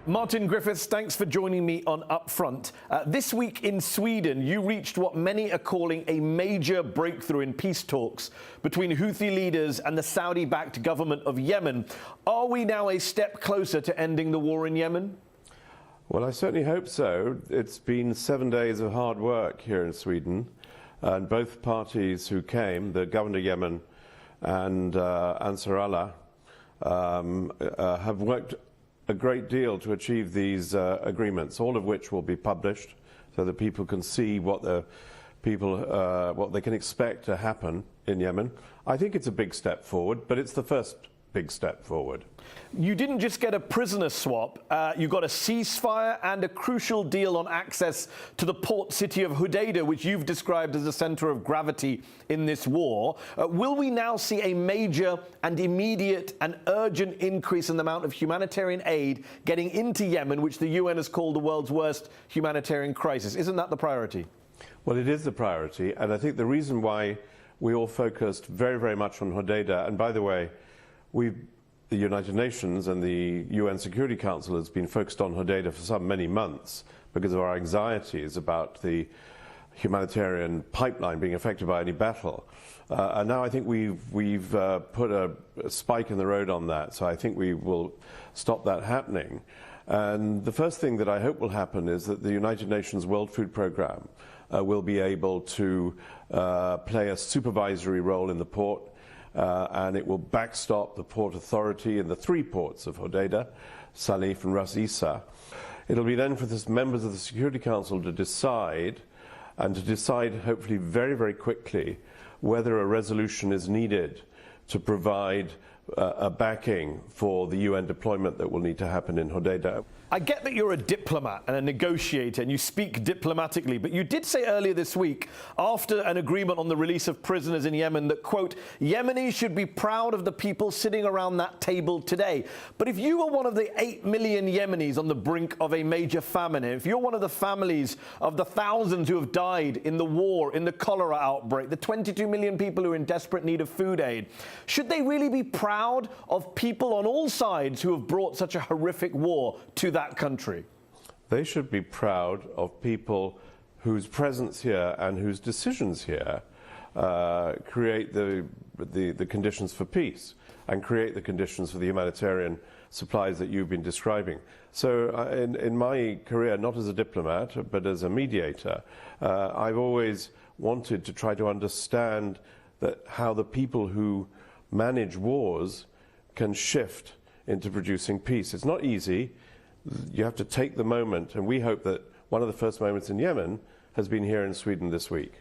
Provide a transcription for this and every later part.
Martin Griffiths, thanks for joining me on UpFront. This week in Sweden, you reached what many are calling a major breakthrough in peace talks between Houthi leaders and the Saudi-backed government of Yemen. Are we now a step closer to ending the war in Yemen? Well, I certainly hope so. It's been 7 days of hard work here in Sweden, and both parties who came, the governor of Yemen and Ansar Allah, have worked a great deal to achieve these agreements, all of which will be published so that people can see what they can expect to happen in Yemen. I think it's a big step forward, but it's the first big step forward. You didn't just get a prisoner swap, you got a ceasefire and a crucial deal on access to the port city of Hoda, which you've described as the center of gravity in this war. Will we now see a major and immediate and urgent increase in the amount of humanitarian aid getting into Yemen, which the UN has called the world's worst humanitarian crisis? Isn't that the priority? Well, it is the priority, and I think the reason why we all focused very, very much on Hoda, and by the way, the United Nations and the UN Security Council has been focused on Hoda for many months because of our anxieties about the humanitarian pipeline being affected by any battle. And now I think we've put a spike in the road on that, so I think we will stop that happening. And the first thing that I hope will happen is that the United Nations World Food Programme will be able to play a supervisory role in the port, and it will backstop the port authority in the three ports of Hoda, Salif and Ras Isa. It'll be then for the members of the Security Council to decide, and to decide hopefully very, very quickly, whether a resolution is needed to provide a backing for the UN deployment that will need to happen in Hoda. I get that you're a diplomat and a negotiator and you speak diplomatically, but you did say earlier this week, after an agreement on the release of prisoners in Yemen, that, quote, Yemenis should be proud of the people sitting around that table today. But if you were one of the 8 million Yemenis on the brink of a major famine, if you're one of the families of the thousands who have died in the war, in the cholera outbreak, the 22 million people who are in desperate need of food aid, should they really be proud of people on all sides who have brought such a horrific war to that country? They should be proud of people whose presence here and whose decisions here create the conditions for peace and create the conditions for the humanitarian supplies that you've been describing. So in my career, not as a diplomat, but as a mediator, I've always wanted to try to understand how the people who manage wars can shift into producing peace. It's not easy. You have to take the moment, and we hope that one of the first moments in Yemen has been here in Sweden this week.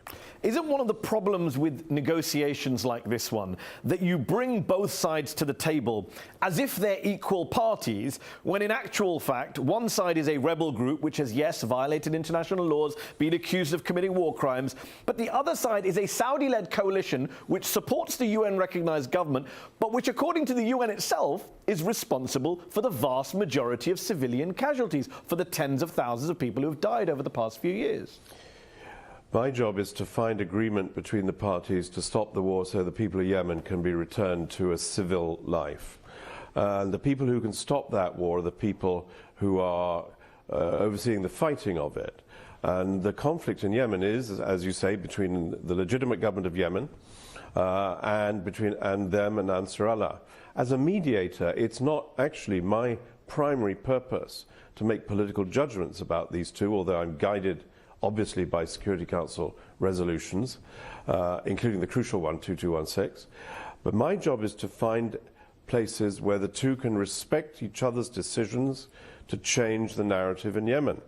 Isn't one of the problems with negotiations like this one that you bring both sides to the table as if they're equal parties, when in actual fact one side is a rebel group which has, yes, violated international laws, been accused of committing war crimes, but the other side is a Saudi-led coalition which supports the UN-recognized government, but which, according to the UN itself, is responsible for the vast majority of civilian casualties, for the tens of thousands of people who have died over the past few years? My job is to find agreement between the parties to stop the war so the people of Yemen can be returned to a civil life. And the people who can stop that war are the people who are overseeing the fighting of it. And the conflict in Yemen is, as you say, between the legitimate government of Yemen and them and Ansar Allah. As a mediator, it's not actually my primary purpose to make political judgments about these two, although I'm guided obviously by Security Council resolutions, including the crucial one, 2216. But my job is to find places where the two can respect each other's decisions to change the narrative in Yemen.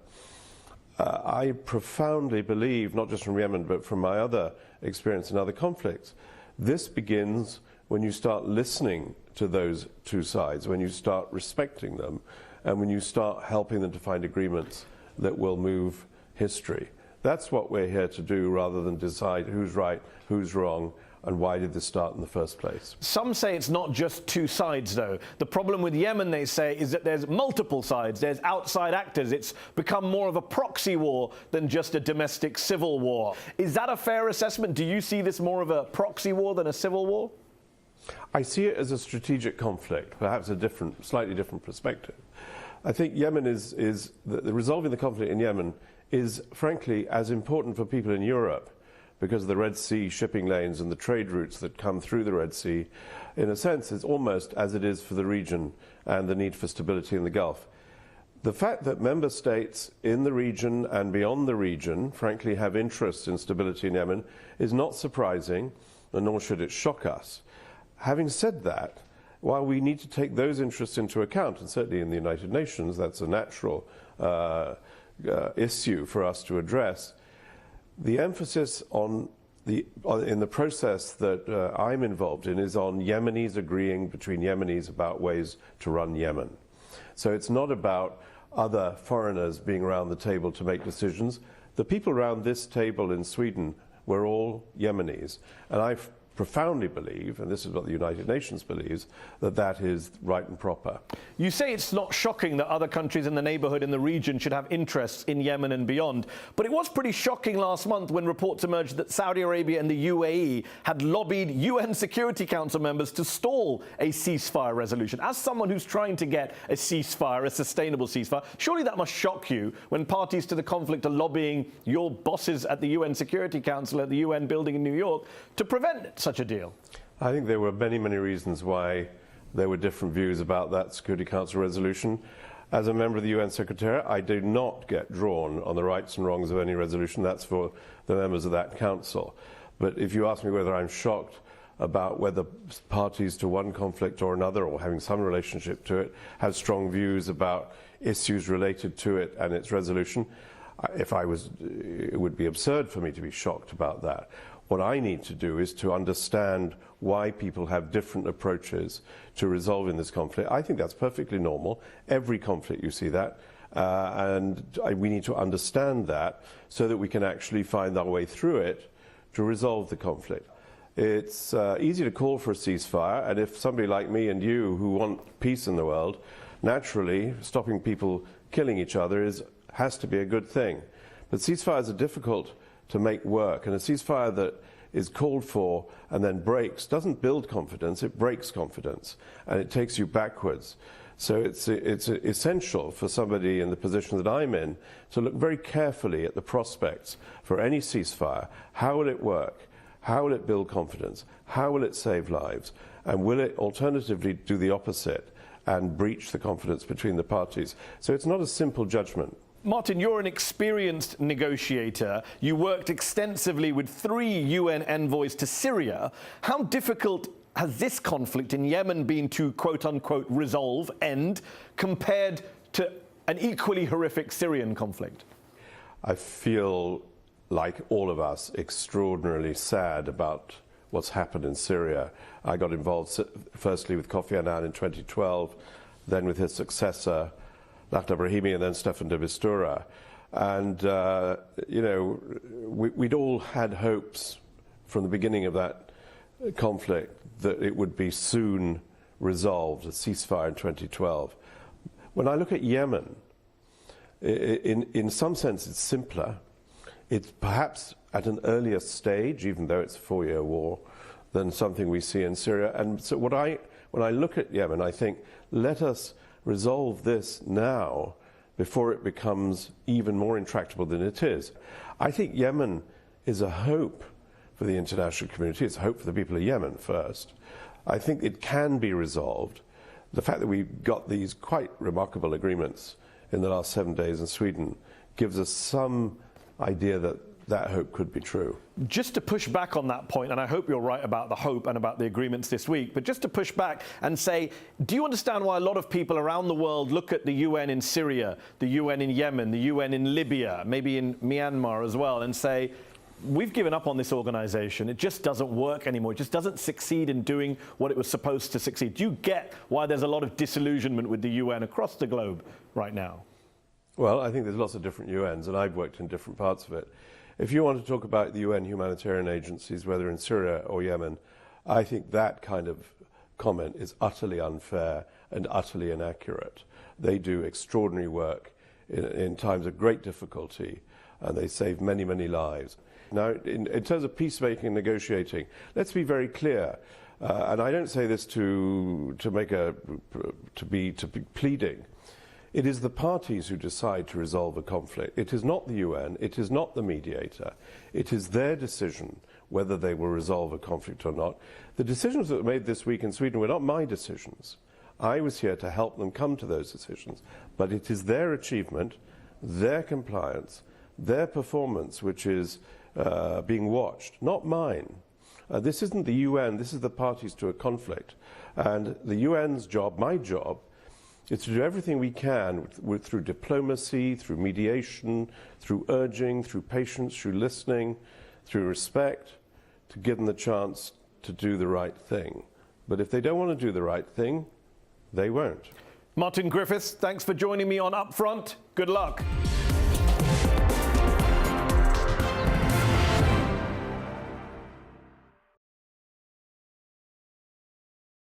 I profoundly believe, not just from Yemen, but from my other experience in other conflicts, this begins when you start listening to those two sides, when you start respecting them, and when you start helping them to find agreements that will move history. That's what we're here to do, rather than decide who's right, who's wrong, and why did this start in the first place. Some say it's not just two sides, though. The problem with Yemen, they say, is that there's multiple sides. There's outside actors. It's become more of a proxy war than just a domestic civil war. Is that a fair assessment? Do you see this more of a proxy war than a civil war? I see it as a strategic conflict, perhaps a slightly different perspective. I think Yemen resolving the conflict in Yemen is frankly as important for people in Europe because of the Red Sea shipping lanes and the trade routes that come through the Red Sea. In a sense, it's almost as it is for the region and the need for stability in the Gulf. The fact that member states in the region and beyond the region, frankly, have interests in stability in Yemen is not surprising, and nor should it shock us. Having said that, while we need to take those interests into account, and certainly in the United Nations, that's a natural issue for us to address, the emphasis in the process that I'm involved in is on Yemenis agreeing between Yemenis about ways to run Yemen. So it's not about other foreigners being around the table to make decisions. The people around this table in Sweden were all Yemenis. And I profoundly believe, and this is what the United Nations believes, that that is right and proper. You say it's not shocking that other countries in the neighbourhood in the region should have interests in Yemen and beyond, but it was pretty shocking last month when reports emerged that Saudi Arabia and the UAE had lobbied UN Security Council members to stall a ceasefire resolution. As someone who's trying to get a ceasefire, a sustainable ceasefire, surely that must shock you when parties to the conflict are lobbying your bosses at the UN Security Council at the UN building in New York to prevent such a deal. I think there were many, many reasons why there were different views about that Security Council resolution. As a member of the UN Secretariat, I do not get drawn on the rights and wrongs of any resolution. That's for the members of that council. But if you ask me whether I'm shocked about whether parties to one conflict or another, or having some relationship to it, have strong views about issues related to it and its resolution, it would be absurd for me to be shocked about that. What I need to do is to understand why people have different approaches to resolving this conflict. I think that's perfectly normal. Every conflict you see that. We need to understand that so that we can actually find our way through it to resolve the conflict. It's easy to call for a ceasefire, and if somebody like me and you who want peace in the world, naturally stopping people killing each other has to be a good thing. But ceasefires are difficult to make work, and a ceasefire that is called for and then breaks doesn't build confidence, it breaks confidence, and it takes you backwards. So it's essential for somebody in the position that I'm in to look very carefully at the prospects for any ceasefire. How will it work? How will it build confidence? How will it save lives? And will it alternatively do the opposite and breach the confidence between the parties? So it's not a simple judgment. Martin, you're an experienced negotiator. You worked extensively with 3 UN envoys to Syria. How difficult has this conflict in Yemen been to, quote-unquote, resolve, end, compared to an equally horrific Syrian conflict? I feel, like all of us, extraordinarily sad about what's happened in Syria. I got involved firstly with Kofi Annan in 2012, then with his successor, Lakhdar Brahimi, and then Staffan de Mistura. And, we'd all had hopes from the beginning of that conflict that it would be soon resolved, a ceasefire in 2012. When I look at Yemen, in some sense it's simpler. It's perhaps at an earlier stage, even though it's a 4-year war, than something we see in Syria. And so when I look at Yemen, I think, let us resolve this now before it becomes even more intractable than it is. I think Yemen is a hope for the international community. It's a hope for the people of Yemen first. I think it can be resolved. The fact that we got these quite remarkable agreements in the last 7 days in Sweden gives us some idea that that hope could be true. Just to push back on that point, and I hope you're right about the hope and about the agreements this week, but just to push back and say, do you understand why a lot of people around the world look at the UN in Syria, the UN in Yemen, the UN in Libya, maybe in Myanmar as well, and say, we've given up on this organization. It just doesn't work anymore. It just doesn't succeed in doing what it was supposed to succeed. Do you get why there's a lot of disillusionment with the UN across the globe right now? Well, I think there's lots of different UNs, and I've worked in different parts of it. If you want to talk about the UN humanitarian agencies, whether in Syria or Yemen, I think that kind of comment is utterly unfair and utterly inaccurate. They do extraordinary work in times of great difficulty, and they save many, many lives. Now, in terms of peacemaking and negotiating, let's be very clear, and I don't say this to be pleading. It is the parties who decide to resolve a conflict. It is not the UN, it is not the mediator. It is their decision whether they will resolve a conflict or not. The decisions that were made this week in Sweden were not my decisions. I was here to help them come to those decisions. But it is their achievement, their compliance, their performance which is being watched, not mine. This isn't the UN, this is the parties to a conflict. And the UN's job, my job, is to do everything we can through diplomacy, through mediation, through urging, through patience, through listening, through respect, to give them the chance to do the right thing. But if they don't want to do the right thing, they won't. Martin Griffiths, thanks for joining me on UpFront. Good luck.